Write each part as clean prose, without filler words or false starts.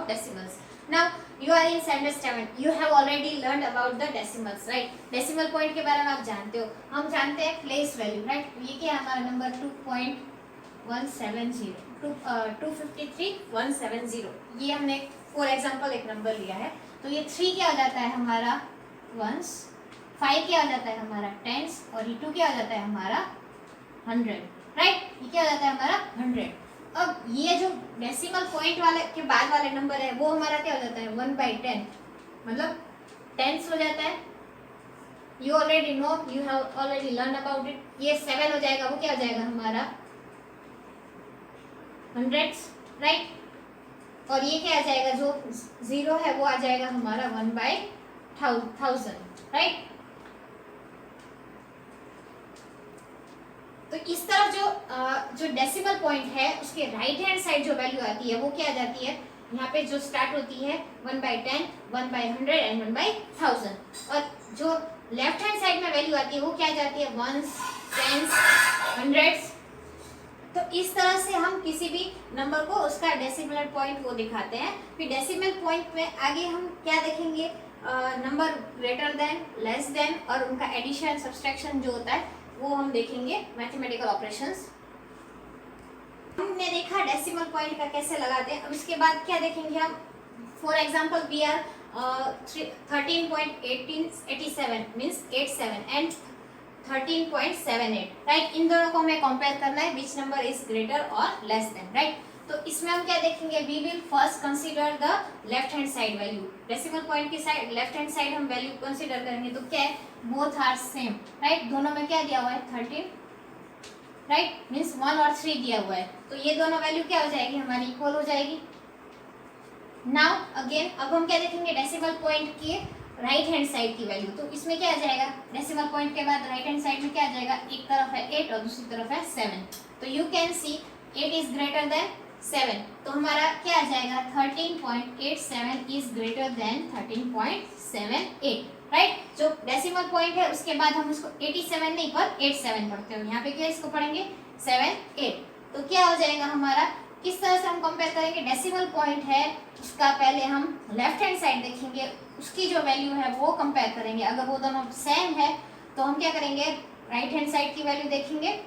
of decimals. Now you are in standard 7. You have already learned about the decimals, right? Decimal point के बारे में आप जानते हो. हम जानते हैं place value, right? ये क्या है हमारा नंबर 2.170, 253.170. ये हमने फॉर एग्जांपल एक नंबर लिया है. तो ये 3 क्या हो जाता है हमारा वंस, 5 क्या हो जाता है हमारा टेंस, और ये 2 क्या हो जाता है हमारा 100, राइट? ये क्या हो जाता है हमारा 100. अब ये जो डेसिमल पॉइंट वाले के बाद वाले नंबर है वो हमारा क्या हो जाता है 1/10, मतलब टेंस हो जाता है. You already know, you have already learn about it. ये 7 हो जाएगा, वो क्या हो जाएगा हमारा हंड्रेड्स, राइट? और ये क्या आ जाएगा, जो 0 है वो आ जाएगा हमारा 1/1000, राइट? तो इस तरफ जो डेसिमल पॉइंट है उसके राइट हैंड साइड जो वैल्यू आती है वो क्या आ जाती है, यहाँ पे जो स्टार्ट होती है 1/10, 1/100 एंड 1/1000. और जो लेफ्ट हैंड साइड में वैल्यू आती है वो क्या आ जाती है वंस, टेंस, हंड्रेड्स. तो इस तरह से हम किसी भी नंबर को उसका डेसिमल पॉइंट वो दिखाते हैं. फिर डेसिमल पॉइंट में आगे हम क्या देखेंगे, number greater than, less than, और उनका एडिशन सब्सट्रैक्शन जो होता है वो हम देखेंगे, मैथमेटिकल ऑपरेशंस. हमने देखा डेसिमल पॉइंट का कैसे लगाते हैं. अब इसके बाद क्या देखेंगे हम, for example we are 13.87 means 87 and 13.78, right? इन दोनों को हमें कंपेयर करना है, विच नंबर इज ग्रेटर और लेस देन, राइट? तो इसमें हम क्या देखेंगे, we will first consider the left hand side value. Decimal point की साइड लेफ्ट हैंड साइड हम वैल्यू कंसीडर करेंगे तो क्या है, बोथ आर सेम, राइट? दोनों में क्या दिया हुआ है 13, राइट? मींस 1 और 3 दिया हुआ है. तो ये दोनों वैल्यू क्या हो जाएगी हमारी, इक्वल हो जाएगी. नाउ अगेन अब हम क्या देखेंगे, डेसिमल पॉइंट की राइट हैंड साइड की वैल्यू. तो इसमें क्या आ जाएगा, डेसिमल पॉइंट के बाद राइट हैंड साइड में क्या आ जाएगा, एक तरफ है 8 और दूसरी तरफ है 7. तो you can C 8 is greater then 7. तो हमारा क्या आ जाएगा 13.87 इज ग्रेटर देन 13.78, राइट? जो डेसिमल पॉइंट है उसके बाद हम उसको 87 नहीं पर 87 पढ़ते हो. यहाँ पे क्या इसको पढ़ेंगे 7, 8. तो क्या हो जाएगा हमारा, किस तरह से हम कंपेयर करेंगे, डेसिमल पॉइंट है उसका पहले हम लेफ्ट हैंड साइड देखेंगे, उसकी जो वैल्यू है वो कंपेयर करेंगे. अगर वो दोनों सेम है तो हम क्या करेंगे, राइट हैंड साइड की वैल्यू देखेंगे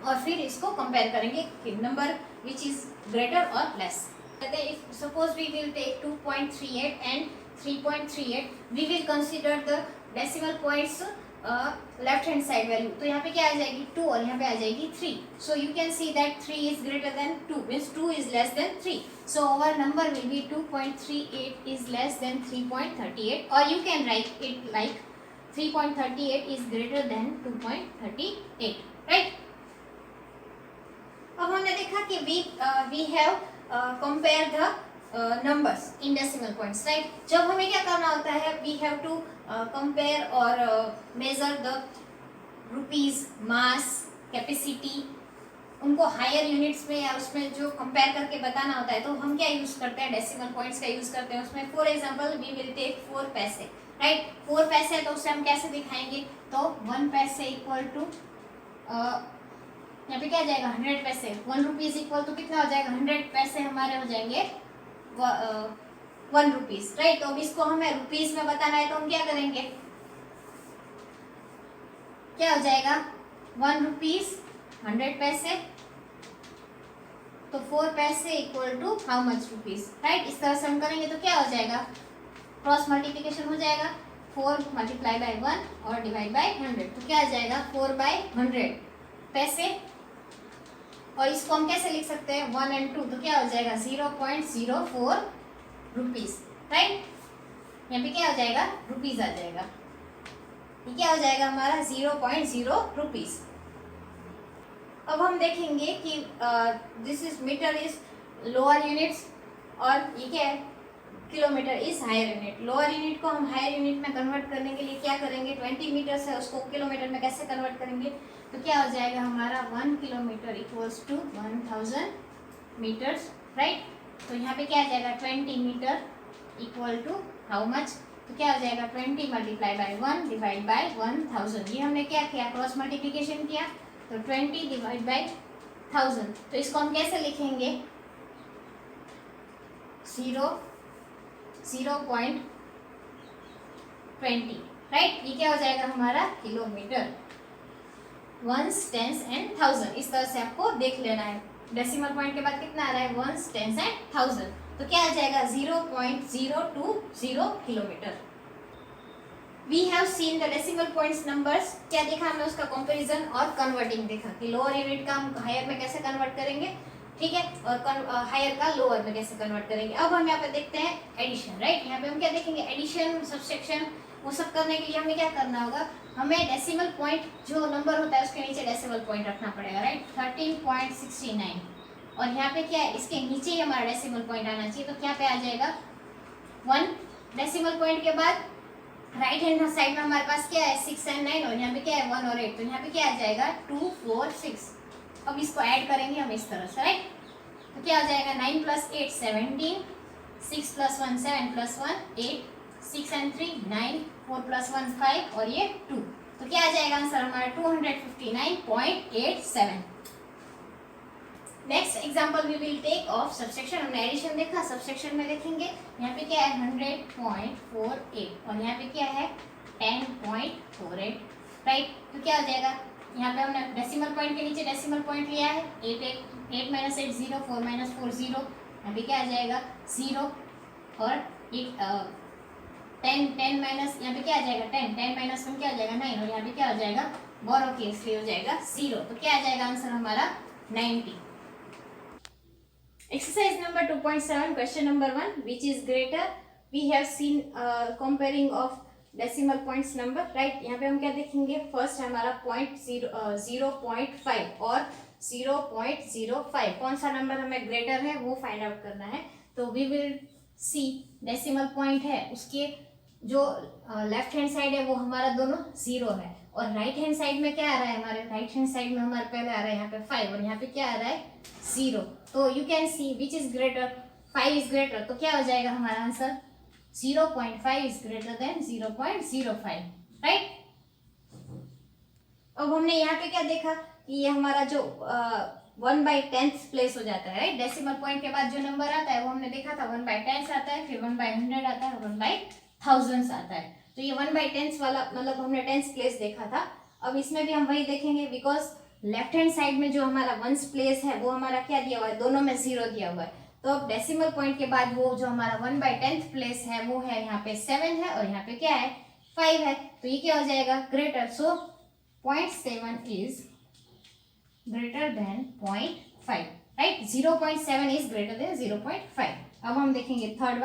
और फिर इसको कंपेयर करेंगे कि नंबर विच इज ग्रेटर और less. If suppose we will take 2.38 and 3.38, we will consider the decimal points left hand side value. तो यहाँ पे क्या आ जाएगी 2 और यहाँ पे आ जाएगी 3. So you can see that 3 is greater than 2 means 2 is less than 3. So our number will be 2.38 is less than 3.38, और you can write it like 3.38 is greater than 2.38, right? अब हमने देखा कि we have compared the numbers in decimal points, right? जब हमें क्या करना होता है, we have to compare और measure the rupees, mass, capacity, उनको हायर यूनिट्स में या उसमें जो कंपेयर करके बताना होता है. तो हम क्या यूज करते हैं, डेसिमल पॉइंट्स का यूज करते हैं उसमें. For example we will take 4 पैसे, राइट? 4 पैसे तो उसे हम कैसे दिखाएंगे, तो 1 पैसे इक्वल टू यहाँ पे क्या आ जाएगा 100 पैसे. 1 रुपीज इक्वल टू कितना हो जाएगा, 100 पैसे हमारे हो जाएंगे 1 रुपीज, राइट? तो अब इसको हमें रुपीज में बताना है तो हम क्या करेंगे, क्या हो जाएगा 1 रुपीज 100 पैसे, तो 4 पैसे equal to how much rupees, right? इस तरह से हम करेंगे तो क्या हो जाएगा, क्रॉस मल्टीप्लिकेशन हो जाएगा. 4 मल्टीप्लाई बाय 1 और डिवाइड बाय 100, तो क्या आ जाएगा 4/100 पैसे. और इसको हम कैसे लिख सकते हैं 1 and 2, तो क्या हो जाएगा 0.04 रुपीज, राइट? यहाँ पे क्या हो जाएगा रुपीज आ जाएगा. ये क्या हो जाएगा हमारा 0.0 रुपीज. अब हम देखेंगे कि this is metre is lower units और ये क्या है kilometre is higher unit. Lower unit को हम हायर यूनिट में कन्वर्ट करने के लिए क्या करेंगे, 20 मीटर है उसको किलोमीटर में कैसे कन्वर्ट करेंगे, तो क्या हो जाएगा हमारा 1 kilometre equals to 1000 metres, right? तो यहाँ पे क्या आ जाएगा 20 metre equal to how much, तो क्या हो जाएगा 20 मल्टीप्लाई बाय 1 डिवाइड बाय 1000. ये हमने क्या किया, क्रॉस मल्टीप्लिकेशन किया. तो 20 डिवाइड बाय 1000, तो इसको हम कैसे लिखेंगे, 0.20, राइट। ये क्या हो जाएगा हमारा kilometre, ones, tens and thousand, इस तरह से आपको देख लेना है। डेसिमल पॉइंट के बाद कितना आ रहा है, वंस, टेंस एंड थाउजेंड, तो क्या आ जाएगा 0.020 kilometre. We have seen the decimal points numbers, क्या देखा हमने, उसका कंपैरिजन और कन्वर्टिंग देखा कि लोअर यूनिट का हम हायर में कैसे कन्वर्ट करेंगे, ठीक है, और हायर का लोअर में कैसे कन्वर्ट करेंगे। अब हम यहाँ पे देखते हैं एडिशन, राइट। यहाँ पे हम क्या देखेंगे, एडिशन, सब्सट्रैक्शन, वो सब करने के लिए हमें क्या करना होगा, हमें डेसिमल पॉइंट जो नंबर होता है उसके नीचे डेसिमल पॉइंट रखना पड़ेगा, राइट। 13.69, और यहाँ पे क्या है, इसके नीचे ही हमारा डेसिमल पॉइंट आना चाहिए, तो क्या पे आ जाएगा 1। डेसिमल पॉइंट के बाद राइट हैंड साइड में हमारे पास क्या है 6 और 9, और यहाँ पे क्या है 1 और 8, तो यहाँ पे क्या आ जाएगा 2, 4, 6। अब इसको ऐड करेंगे हम इस तरह से, राइट। तो क्या हो जाएगा 9 + 8 17, 6 + 1 7 + 1 8, 6 and 3 9, 4 + 1 5, और ये 2, तो क्या आ जाएगा आंसर हमारा 259.87। Next example we will take of subtraction. हमने एडिशन देखा, सब्सट्रैक्शन में देखेंगे यहाँ पे क्या है 100.48, और यहाँ पे क्या है 10.48, राइट। तो क्या हो जाएगा, यहाँ पे हमने डेसिमल पॉइंट के नीचे डेसिमल पॉइंट लिया है, 8 - 8 -8 0, 4 - 4 0, यहाँ पे क्या आ जाएगा 0, और 10 माइनस, यहाँ पे क्या आ जाएगा 10 - 1 क्या आ जाएगा 9, और यहाँ पे क्या हो जाएगा बोरो के इसलिए हो जाएगा 0, तो क्या आ जाएगा आंसर हमारा 90। Exercise number 2.7, question number 1, which is greater? We have seen comparing of decimal points number, right। यहाँ पे हम क्या देखेंगे, फर्स्ट हमारा 0.5 और 0.05, कौन सा नंबर हमें ग्रेटर है वो फाइंड आउट करना है। तो we will see decimal point है, उसके जो लेफ्ट हैंड साइड है वो हमारा दोनों 0 है, और राइट हैंड साइड में क्या आ रहा है, हमारे राइट हैंड साइड में हमारे पहले आ रहा है यहाँ पे 5, और यहाँ पे क्या आ रहा है 0। तो you can C which is greater, 5 is greater, तो क्या हो जाएगा हमारा answer 0.5 is greater then 0.05, right. अब हमने यहाँ पे क्या देखा कि ये हमारा जो 1/10 प्लेस हो जाता है, राइट। डेसिमल पॉइंट के बाद जो नंबर आता है वो हमने देखा था 1/10 आता है, फिर 1/100 आता है, 1/1000 आता है। तो ये 1/10 वाला मतलब हमने 10th प्लेस देखा था। अब इसमें भी हम वही देखेंगे, बिकॉज लेफ्ट हैंड साइड में जो हमारा वंस प्लेस है वो हमारा क्या दिया हुआ है, दोनों में 0 दिया हुआ है। तो अब डेसिमल पॉइंट के बाद वो जो हमारा 1/10 प्लेस है वो है यहाँ पे 7 है, और यहाँ पे क्या है 5 है, तो ये क्या हो जाएगा greater. So 0.7 is greater then 0.5, right. 0.7 is greater then 0.5। अब हम देखेंगे थर्ड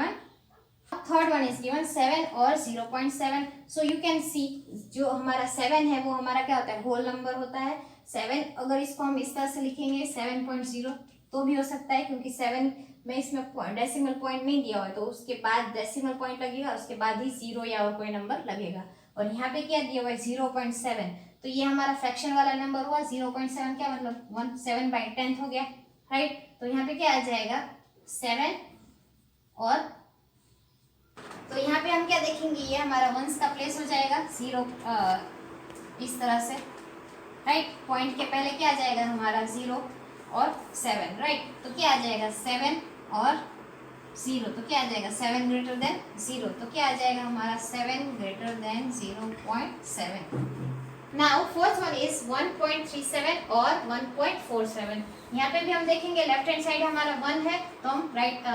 वन इज गिवन 7 और 0.7। सो यू कैन सी जो हमारा 7 है वो हमारा क्या होता है, होल नंबर होता है। 7 अगर इसको हम इस तरह से लिखेंगे 7.0 तो भी हो सकता है, क्योंकि 7 में इसमें डेसिमल पॉइंट नहीं दिया हुआ है, तो उसके बाद डेसिमल पॉइंट लगेगा, उसके बाद ही 0 या और कोई नंबर लगेगा। और यहाँ पे क्या दिया हुआ है 0.7, तो ये हमारा फ्रैक्शन वाला नंबर हुआ। 0.7 क्या मतलब 7/10 हो गया, राइट। तो यहाँ पे क्या आ जाएगा 7, और तो यहाँ पे हम क्या देखेंगे, ये हमारा वंस का प्लेस हो जाएगा 0 इस तरह से, राइट। पॉइंट के पहले क्या आ जाएगा हमारा 0 और 7, राइट। तो क्या आ जाएगा 7 और 0, तो क्या आ जाएगा 7 ग्रेटर देन 0, तो क्या आ जाएगा हमारा 7 greater than 0.7। Now fourth one is 1.37 और 1.47। यहाँ पे भी हम देखेंगे लेफ्ट हैंड साइड हमारा 1 है, तो हम राइट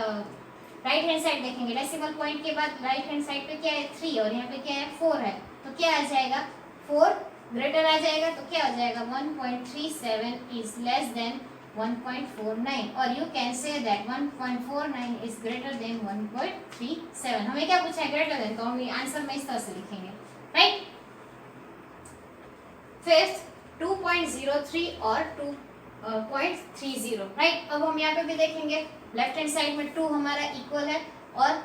हैंड साइड देखेंगे। डेसिमल पॉइंट के बाद राइट हैंड साइड पे क्या है 3, और यहाँ पे क्या है 4 है, तो क्या आ जाएगा 4 ग्रेटर आ जाएगा, तो क्या हो जाएगा 1.37 इज लेस देन 1.49, और you can say that 1.49 is greater then 1.37। हमें क्या पूछा है ग्रेटर देन, तो हम ये आंसर में इस तरह से लिखेंगे, राइट। फिफ्थ 2.03 और 2.30, राइट। अब हम यहाँ पे भी देखेंगे लेफ्ट हैंड साइड में 2 हमारा इक्वल है, और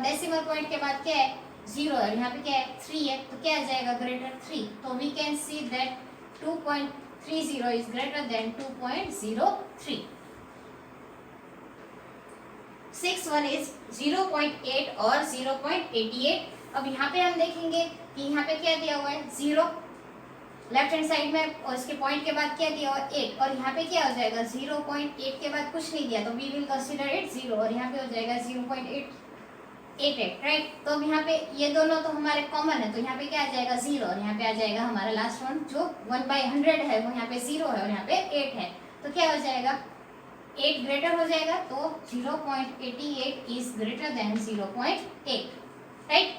डेसिमल पॉइंट के बाद क्या है 0 है, यहाँ पे क्या है 3 है, तो क्या आ जाएगा ग्रेटर 3। तो we can see that 2.30 is greater than 2.03। Six one is 0.8 और 0.88। अब यहाँ पे हम देखेंगे कि यहाँ पे क्या दिया हुआ है 0, लेफ्ट हैंड साइड में और इसके पॉइंट के बाद क्या दिया हुआ 8 और यहाँ पे क्या हो जाएगा 0.8 के बाद कुछ नहीं दिया तो वी विल कंसीडर इट 0 और यहाँ पे हो जाएगा 0.888 राइट। तो अब यहाँ पे ये दोनों तो हमारे कॉमन है तो यहाँ पे क्या आ जाएगा 0 और यहाँ पे आ जाएगा हमारा लास्ट वन जो 1/100 है वो यहाँ पे 0 है और यहाँ पे 8 है तो क्या हो जाएगा 8 ग्रेटर हो जाएगा तो 0.88 इज ग्रेटर देन 0.8 राइट।